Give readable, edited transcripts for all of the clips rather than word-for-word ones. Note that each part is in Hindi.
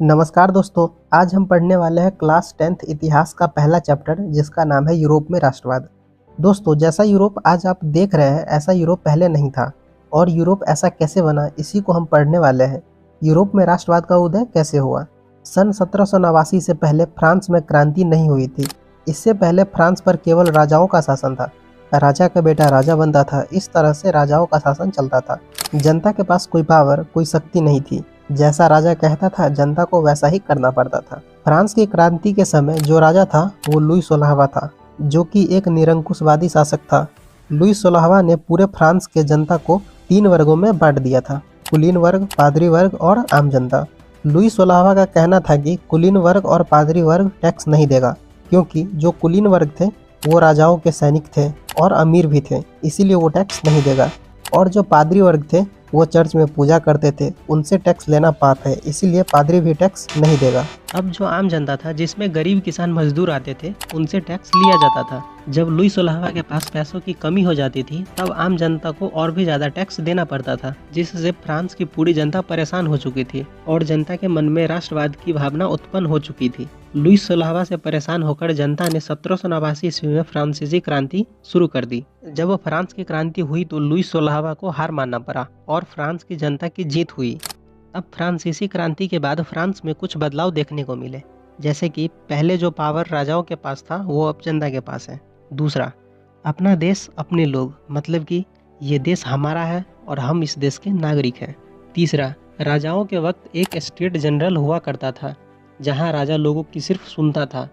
नमस्कार दोस्तों, आज हम पढ़ने वाले हैं क्लास 10th इतिहास का पहला चैप्टर जिसका नाम है यूरोप में राष्ट्रवाद। दोस्तों, जैसा यूरोप आज आप देख रहे हैं ऐसा यूरोप पहले नहीं था और यूरोप ऐसा कैसे बना इसी को हम पढ़ने वाले हैं। यूरोप में राष्ट्रवाद का उदय कैसे हुआ। सन 1789 से पहले फ्रांस में क्रांति नहीं हुई थी। इससे पहले फ्रांस पर केवल राजाओं का शासन था। राजा का बेटा राजा बनता था। इस तरह से राजाओं का शासन चलता था। जनता के पास कोई पावर, कोई शक्ति नहीं थी। जैसा राजा कहता था जनता को वैसा ही करना पड़ता था। फ्रांस की क्रांति के समय जो राजा था वो लुई 16वां था, जो कि एक निरंकुशवादी शासक था। लुई 16वां ने पूरे फ्रांस के जनता को 3 वर्गों में बांट दिया था: कुलीन वर्ग, पादरी वर्ग और आम जनता। लुई 16वां का कहना था कि कुलीन वर्ग और पादरी वर्ग टैक्स नहीं देगा, क्योंकि जो कुलीन वर्ग थे वो राजाओं के सैनिक थे और अमीर भी थे, इसीलिए वो टैक्स नहीं देगा। और जो पादरी वर्ग थे वो चर्च में पूजा करते थे, उनसे टैक्स लेना पाप है, इसीलिए पादरी भी टैक्स नहीं देगा। अब जो आम जनता था, जिसमें गरीब किसान मजदूर आते थे, उनसे टैक्स लिया जाता था। जब लुई 16वां के पास पैसों की कमी हो जाती थी तब आम जनता को और भी ज्यादा टैक्स देना पड़ता था, जिससे फ्रांस की पूरी जनता परेशान हो चुकी थी और जनता के मन में राष्ट्रवाद की भावना उत्पन्न हो चुकी थी। लुई 16वां से परेशान होकर जनता ने 1789 ईस्वी में फ्रांसीसी क्रांति शुरू कर दी। जब फ्रांस की क्रांति हुई तो लुई 16वां को हार मानना पड़ा और फ्रांस की जनता की जीत हुई। अब फ्रांसीसी क्रांति के बाद फ्रांस में कुछ बदलाव देखने को मिले, जैसे कि पहले जो पावर राजाओं के पास था वो अब जनता के पास है। दूसरा, अपना देश अपने लोग, मतलब कि ये देश हमारा है और हम इस देश के नागरिक हैं। तीसरा, राजाओं के वक्त एक स्टेट जनरल हुआ करता था, जहां राजा लोगों की सिर्फ सुनता था।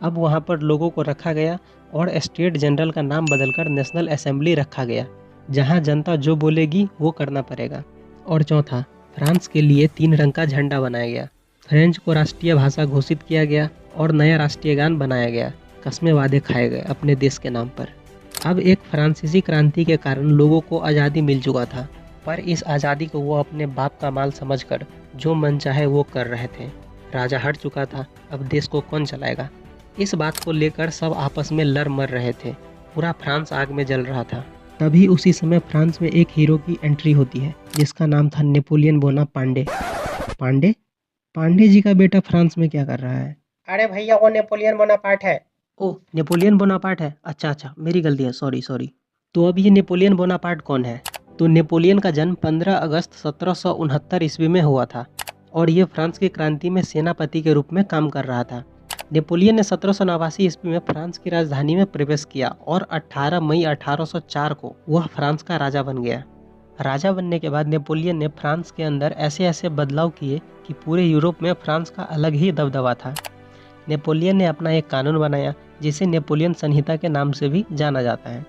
अब वहां पर लोगों को रखा गया और स्टेट जनरल का नाम बदलकर नेशनल असेंबली रखा गया, जहां जनता जो बोलेगी वो करना पड़ेगा। और चौथा, फ्रांस के लिए 3 रंग का झंडा बनाया गया। फ्रेंच को राष्ट्रीय भाषा घोषित किया गया और नया राष्ट्रीय गान बनाया गया। कस्में वादे खाए गए अपने देश के नाम पर। अब एक फ्रांसीसी क्रांति के कारण लोगों को आज़ादी मिल चुका था, पर इस आज़ादी को वो अपने बाप का माल समझकर जो मन चाहे वो कर रहे थे। राजा हट चुका था, अब देश को कौन चलाएगा, इस बात को लेकर सब आपस में लड़ मर रहे थे। पूरा फ्रांस आग में जल रहा था। तभी उसी समय फ्रांस में एक हीरो की एंट्री होती है, जिसका नाम था नेपोलियन बोनापार्टे। पांडे पांडे जी का बेटा फ्रांस में क्या कर रहा है? अरे भैया, वो नेपोलियन बोनापार्ट है। ओह, नेपोलियन बोनापार्ट है। अच्छा, मेरी गलती है, सॉरी। तो अब ये नेपोलियन बोनापार्ट कौन है? तो नेपोलियन का जन्म 15 अगस्त 1769 ईस्वी में हुआ था और ये फ्रांस की क्रांति में सेनापति के रूप में काम कर रहा था। नेपोलियन ने 1789 ईस्वी में फ्रांस की राजधानी में प्रवेश किया और 18 मई 1804 को वह फ्रांस का राजा बन गया। राजा बनने के बाद नेपोलियन ने फ्रांस के अंदर ऐसे ऐसे बदलाव किए कि पूरे यूरोप में फ्रांस का अलग ही दबदबा था। नेपोलियन ने अपना एक कानून बनाया, जिसे नेपोलियन संहिता के नाम से भी जाना जाता है।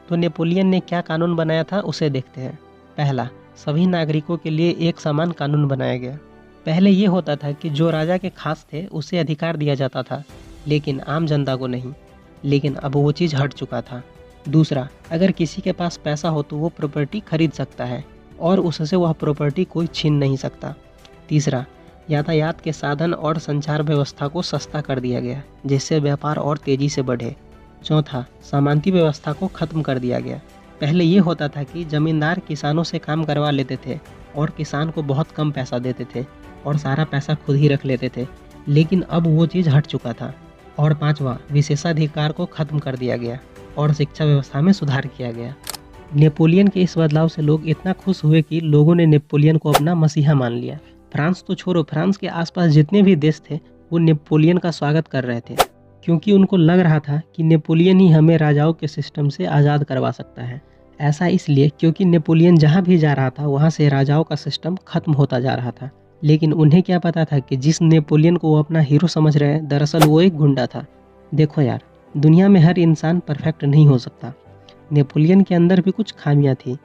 तो नेपोलियन ने क्या कानून बनाया था उसे देखते हैं। पहला, सभी नागरिकों के लिए एक समान कानून बनाया गया। पहले ये होता था कि जो राजा के खास थे उसे अधिकार दिया जाता था, लेकिन आम जनता को नहीं। लेकिन अब वो चीज़ हट चुका था। दूसरा, अगर किसी के पास पैसा हो तो वो प्रॉपर्टी खरीद सकता है और उससे वह प्रॉपर्टी कोई छीन नहीं सकता। तीसरा, यातायात के साधन और संचार व्यवस्था को सस्ता कर दिया गया, जिससे व्यापार और तेजी से बढ़े। चौथा, सामंती व्यवस्था को खत्म कर दिया गया। पहले ये होता था कि जमींदार किसानों से काम करवा लेते थे और किसान को बहुत कम पैसा देते थे और सारा पैसा खुद ही रख लेते थे, लेकिन अब वो चीज़ हट चुका था। और पांचवा, विशेषाधिकार को खत्म कर दिया गया और शिक्षा व्यवस्था में सुधार किया गया। नेपोलियन के इस बदलाव से लोग इतना खुश हुए कि लोगों ने नेपोलियन को अपना मसीहा मान लिया। फ्रांस तो छोड़ो, फ्रांस के आसपास जितने भी देश थे वो नेपोलियन का स्वागत कर रहे थे, क्योंकि उनको लग रहा था कि नेपोलियन ही हमें राजाओं के सिस्टम से आज़ाद करवा सकता है। ऐसा इसलिए क्योंकि नेपोलियन जहाँ भी जा रहा था वहाँ से राजाओं का सिस्टम खत्म होता जा रहा था। लेकिन उन्हें क्या पता था कि जिस नेपोलियन को वो अपना हीरो समझ रहे हैं, दरअसल वो एक गुंडा था। देखो यार, दुनिया में हर इंसान परफेक्ट नहीं हो सकता। नेपोलियन के अंदर भी कुछ खामियां थी।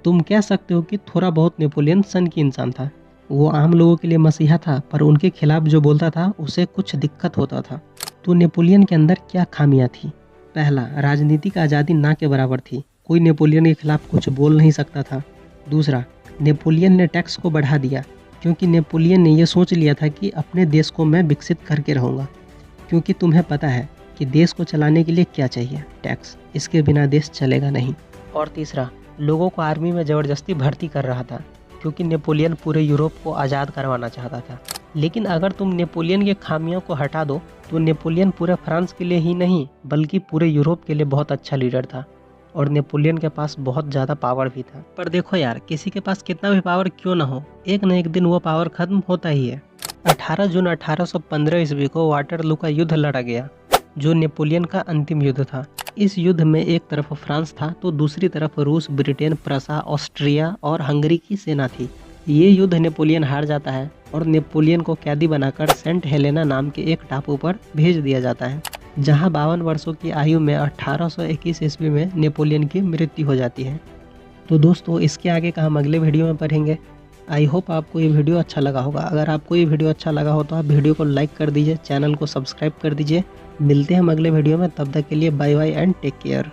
तुम कह सकते हो कि थोड़ा बहुत नेपोलियन सन की इंसान था। वो आम लोगों के लिए मसीहा था, पर उनके खिलाफ जो बोलता था उसे कुछ दिक्कत होता था। तो नेपोलियन के अंदर क्या खामियां थी? पहला, राजनीतिक आज़ादी ना के बराबर थी। कोई नेपोलियन के खिलाफ कुछ बोल नहीं सकता था। दूसरा, नेपोलियन ने टैक्स को बढ़ा दिया, क्योंकि नेपोलियन ने यह सोच लिया था कि अपने देश को मैं विकसित करके रहूँगा। क्योंकि तुम्हें पता है कि देश को चलाने के लिए क्या चाहिए, टैक्स। इसके बिना देश चलेगा नहीं। और तीसरा, लोगों को आर्मी में ज़बरदस्ती भर्ती कर रहा था। क्योंकि नेपोलियन पूरे यूरोप को आज़ाद करवाना चाहता था। लेकिन अगर तुम नेपोलियन की खामियों को हटा दो तो नेपोलियन पूरे फ्रांस के लिए ही नहीं बल्कि पूरे यूरोप के लिए बहुत अच्छा लीडर था और नेपोलियन के पास बहुत ज़्यादा पावर भी था। पर देखो यार, किसी के पास कितना भी पावर क्यों ना हो, एक न एक दिन वो पावर खत्म होता ही है। 18 जून 1815 ईस्वी को वाटरलू का युद्ध लड़ा गया, जो नेपोलियन का अंतिम युद्ध था। इस युद्ध में एक तरफ फ्रांस था तो दूसरी तरफ रूस, ब्रिटेन, प्रसा, ऑस्ट्रिया और हंगरी की सेना थी। ये युद्ध नेपोलियन हार जाता है और नेपोलियन को कैदी बनाकर सेंट हेलेना नाम के एक टापू पर भेज दिया जाता है, जहां 52 वर्षों की आयु में 1821 ईस्वी में नेपोलियन की मृत्यु हो जाती है। तो दोस्तों, इसके आगे का हम अगले वीडियो में पढ़ेंगे। आई होप आपको ये वीडियो अच्छा लगा होगा। अगर आपको ये वीडियो अच्छा लगा हो तो आप वीडियो को लाइक कर दीजिए, चैनल को सब्सक्राइब कर दीजिए। मिलते हैं हम अगले वीडियो में, तब तक के लिए bye bye and take care.